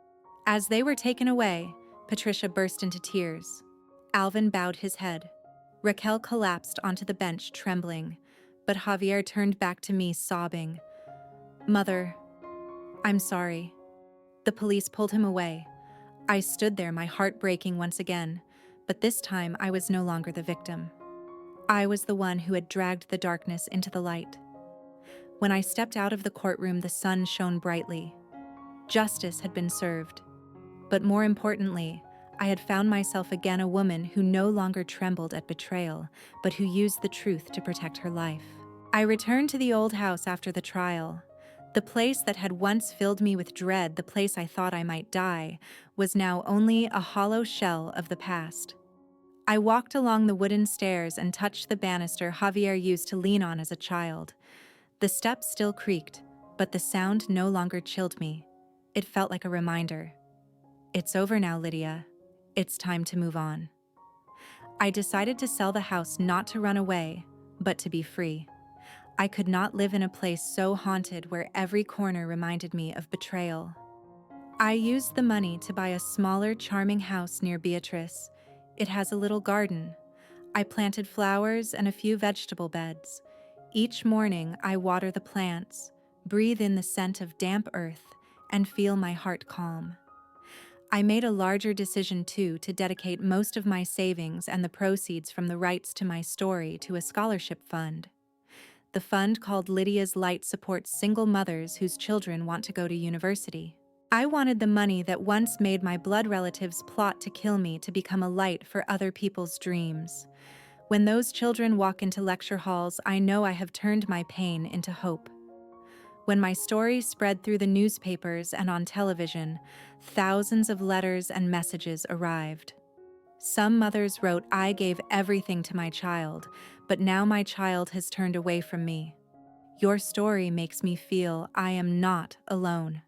As they were taken away, Patricia burst into tears. Alvin bowed his head. Raquel collapsed onto the bench, trembling, but Javier turned back to me, sobbing. Mother, I'm sorry. The police pulled him away. I stood there, my heart breaking once again, but this time I was no longer the victim. I was the one who had dragged the darkness into the light. When I stepped out of the courtroom, the sun shone brightly. Justice had been served. But more importantly, I had found myself again, a woman who no longer trembled at betrayal, but who used the truth to protect her life. I returned to the old house after the trial. The place that had once filled me with dread, the place I thought I might die, was now only a hollow shell of the past. I walked along the wooden stairs and touched the banister Javier used to lean on as a child. The steps still creaked, but the sound no longer chilled me. It felt like a reminder. It's over now, Lydia. It's time to move on. I decided to sell the house, not to run away, but to be free. I could not live in a place so haunted where every corner reminded me of betrayal. I used the money to buy a smaller, charming house near Beatrice. It has a little garden. I planted flowers and a few vegetable beds. Each morning, I water the plants, breathe in the scent of damp earth, and feel my heart calm. I made a larger decision, too, to dedicate most of my savings and the proceeds from the rights to my story to a scholarship fund. The fund, called Lydia's Light, supports single mothers whose children want to go to university. I wanted the money that once made my blood relatives plot to kill me to become a light for other people's dreams. When those children walk into lecture halls, I know I have turned my pain into hope. When my story spread through the newspapers and on television, thousands of letters and messages arrived. Some mothers wrote, I gave everything to my child, but now my child has turned away from me. Your story makes me feel I am not alone.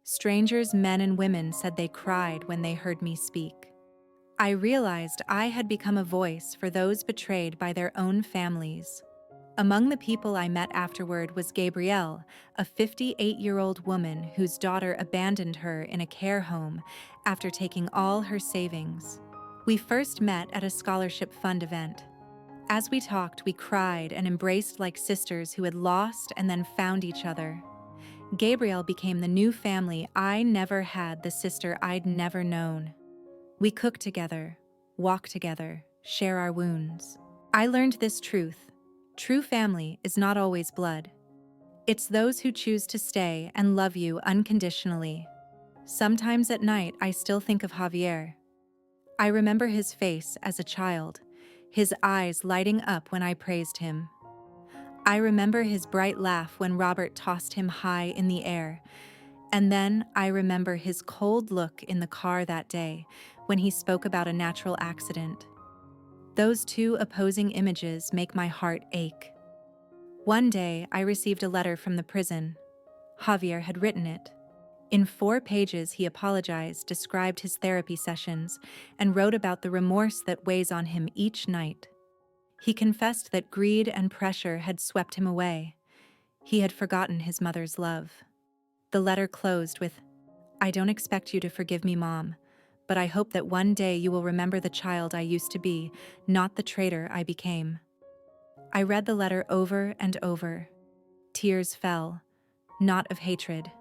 Strangers, men and women, said they cried when they heard me speak. I realized I had become a voice for those betrayed by their own families. Among the people I met afterward was Gabrielle, a 58-year-old woman whose daughter abandoned her in a care home after taking all her savings. We first met at a scholarship fund event. As we talked, we cried and embraced like sisters who had lost and then found each other. Gabrielle became the new family I never had, the sister I'd never known. We cook together, walk together, share our wounds. I learned this truth. True family is not always blood. It's those who choose to stay and love you unconditionally. Sometimes at night, I still think of Javier. I remember his face as a child, his eyes lighting up when I praised him. I remember his bright laugh when Robert tossed him high in the air. And then I remember his cold look in the car that day when he spoke about a natural accident. Those two opposing images make my heart ache. One day, I received a letter from the prison. Javier had written it. In 4 pages, he apologized, described his therapy sessions, and wrote about the remorse that weighs on him each night. He confessed that greed and pressure had swept him away. He had forgotten his mother's love. The letter closed with, "I don't expect you to forgive me, Mom, but I hope that one day you will remember the child I used to be, not the traitor I became." I read the letter over and over. Tears fell, not of hatred.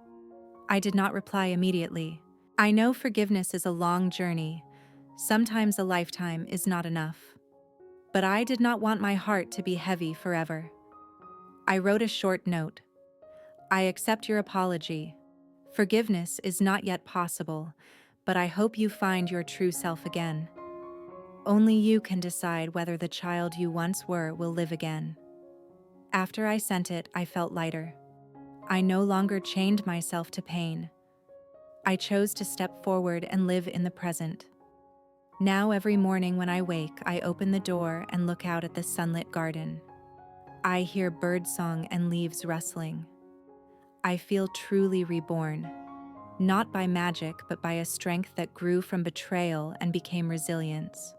I did not reply immediately. I know forgiveness is a long journey. Sometimes a lifetime is not enough. But I did not want my heart to be heavy forever. I wrote a short note. "I accept your apology. Forgiveness is not yet possible, but I hope you find your true self again. Only you can decide whether the child you once were will live again." After I sent it, I felt lighter. I no longer chained myself to pain. I chose to step forward and live in the present. Now every morning when I wake, I open the door and look out at the sunlit garden. I hear birdsong and leaves rustling. I feel truly reborn, not by magic, but by a strength that grew from betrayal and became resilience.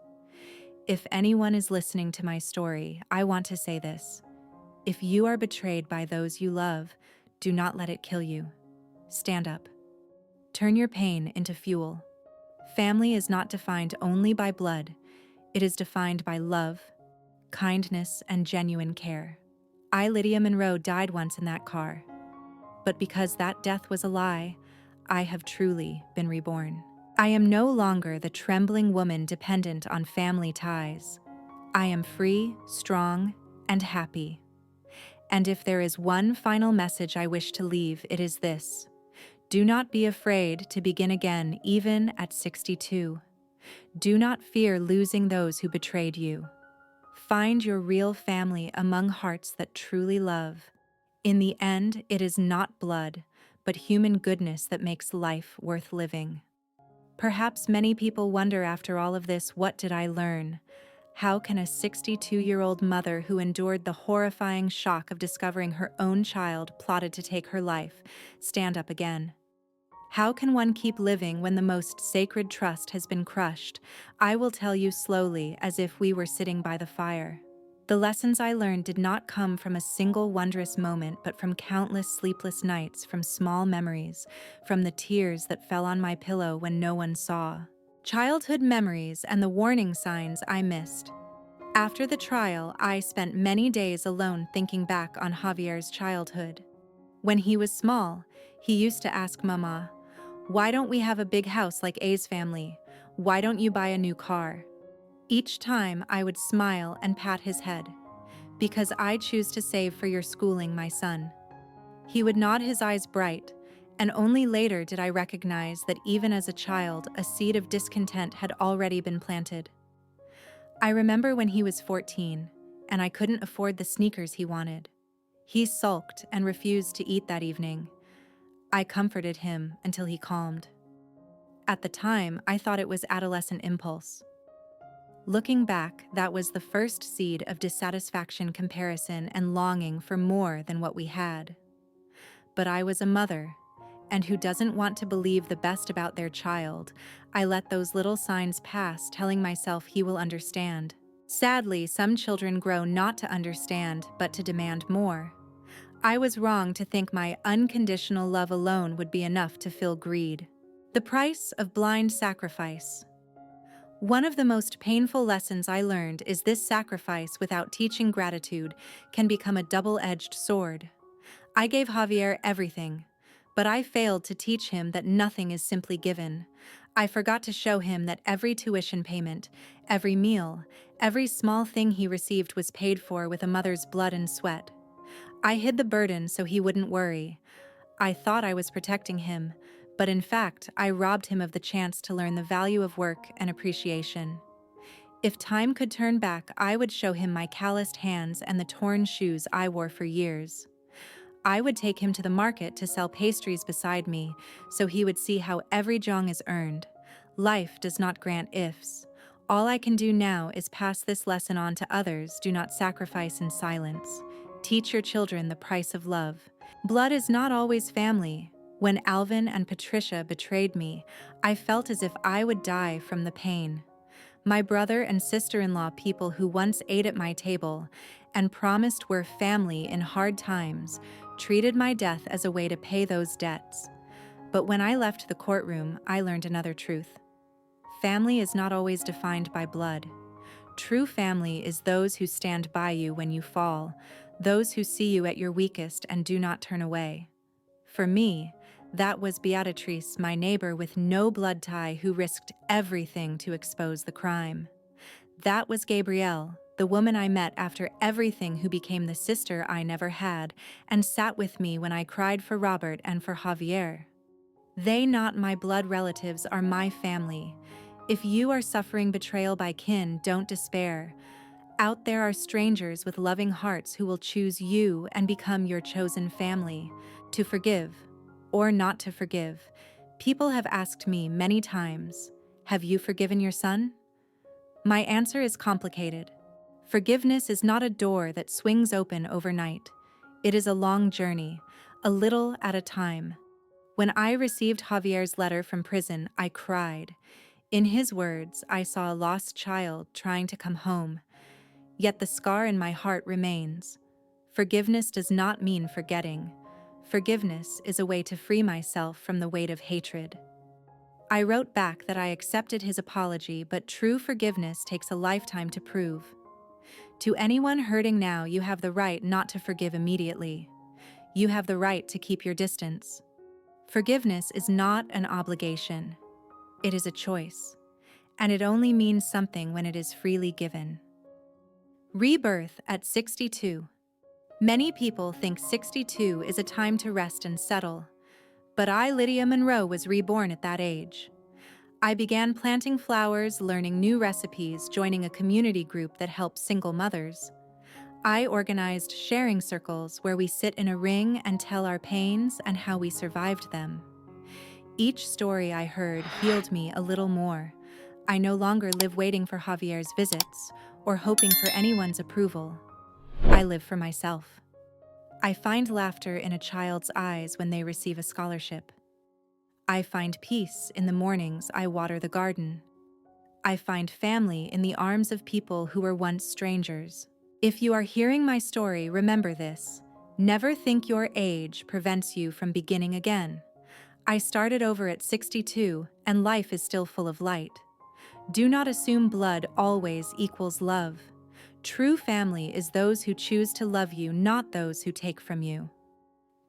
If anyone is listening to my story, I want to say this. If you are betrayed by those you love, do not let it kill you. Stand up. Turn your pain into fuel. Family is not defined only by blood. It is defined by love, kindness, and genuine care. I, Lydia Monroe, died once in that car. But because that death was a lie, I have truly been reborn. I am no longer the trembling woman dependent on family ties. I am free, strong, and happy. And if there is one final message I wish to leave, it is this. Do not be afraid to begin again, even at 62. Do not fear losing those who betrayed you. Find your real family among hearts that truly love. In the end, it is not blood, but human goodness that makes life worth living. Perhaps many people wonder after all of this, what did I learn? How can a 62-year-old mother who endured the horrifying shock of discovering her own child plotted to take her life stand up again? How can one keep living when the most sacred trust has been crushed? I will tell you slowly, as if we were sitting by the fire. The lessons I learned did not come from a single wondrous moment, but from countless sleepless nights, from small memories, from the tears that fell on my pillow when no one saw. Childhood memories and the warning signs I missed. After the trial, I spent many days alone thinking back on Javier's childhood. When he was small, he used to ask Mama, "Why don't we have a big house like A's family? Why don't you buy a new car?" Each time I would smile and pat his head. "Because I choose to save for your schooling, my son." He would nod, his eyes bright, and only later did I recognize that even as a child, a seed of discontent had already been planted. I remember when he was 14, and I couldn't afford the sneakers he wanted. He sulked and refused to eat that evening. I comforted him until he calmed. At the time, I thought it was adolescent impulse. Looking back, that was the first seed of dissatisfaction, comparison, and longing for more than what we had. But I was a mother, and who doesn't want to believe the best about their child? I let those little signs pass, telling myself he will understand. Sadly, some children grow not to understand, but to demand more. I was wrong to think my unconditional love alone would be enough to fill greed. The price of blind sacrifice. One of the most painful lessons I learned is this: sacrifice without teaching gratitude can become a double-edged sword. I gave Javier everything, but I failed to teach him that nothing is simply given. I forgot to show him that every tuition payment, every meal, every small thing he received was paid for with a mother's blood and sweat. I hid the burden so he wouldn't worry. I thought I was protecting him, but in fact, I robbed him of the chance to learn the value of work and appreciation. If time could turn back, I would show him my calloused hands and the torn shoes I wore for years. I would take him to the market to sell pastries beside me, so he would see how every jong is earned. Life does not grant ifs. All I can do now is pass this lesson on to others. Do not sacrifice in silence. Teach your children the price of love. Blood is not always family. When Alvin and Patricia betrayed me, I felt as if I would die from the pain. My brother and sister-in-law, people who once ate at my table and promised we're family in hard times, treated my death as a way to pay those debts. But when I left the courtroom, I learned another truth. Family is not always defined by blood. True family is those who stand by you when you fall, those who see you at your weakest and do not turn away. For me, that was Beatrice, my neighbor with no blood tie, who risked everything to expose the crime. That was Gabrielle, the woman I met after everything, who became the sister I never had and sat with me when I cried for Robert and for Javier. They, not my blood relatives, are my family. If you are suffering betrayal by kin, don't despair. Out there are strangers with loving hearts who will choose you and become your chosen family. To forgive or not to forgive. People have asked me many times, have you forgiven your son? My answer is complicated. Forgiveness is not a door that swings open overnight. It is a long journey, a little at a time. When I received Javier's letter from prison, I cried. In his words, I saw a lost child trying to come home. Yet the scar in my heart remains. Forgiveness does not mean forgetting. Forgiveness is a way to free myself from the weight of hatred. I wrote back that I accepted his apology, but true forgiveness takes a lifetime to prove. To anyone hurting now, you have the right not to forgive immediately. You have the right to keep your distance. Forgiveness is not an obligation. It is a choice, and it only means something when it is freely given. Rebirth at 62. Many people think 62 is a time to rest and settle, but I, Lydia Monroe, was reborn at that age. I began planting flowers, learning new recipes, joining a community group that helps single mothers. I organized sharing circles where we sit in a ring and tell our pains and how we survived them. Each story I heard healed me a little more. I no longer live waiting for Javier's visits or hoping for anyone's approval. I live for myself. I find laughter in a child's eyes when they receive a scholarship. I find peace in the mornings I water the garden. I find family in the arms of people who were once strangers. If you are hearing my story, remember this. Never think your age prevents you from beginning again. I started over at 62, and life is still full of light. Do not assume blood always equals love. True family is those who choose to love you, not those who take from you.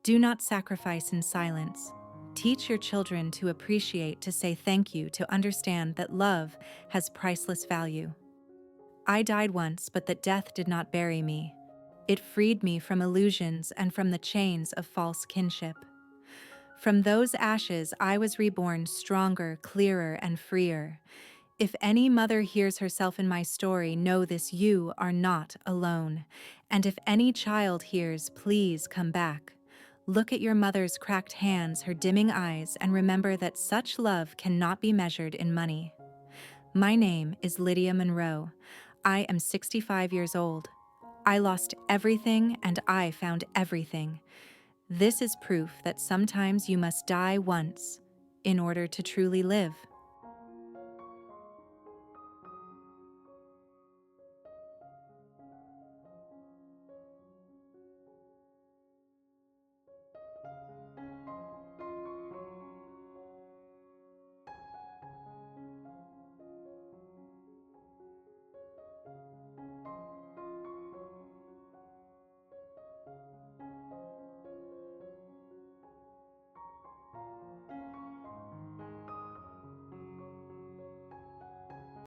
Do not sacrifice in silence. Teach your children to appreciate, to say thank you, to understand that love has priceless value. I died once, but that death did not bury me. It freed me from illusions and from the chains of false kinship. From those ashes, I was reborn stronger, clearer, and freer. If any mother hears herself in my story, know this: you are not alone. And if any child hears, please come back. Look at your mother's cracked hands, her dimming eyes, and remember that such love cannot be measured in money. My name is Lydia Monroe. I am 65 years old. I lost everything and I found everything. This is proof that sometimes you must die once in order to truly live.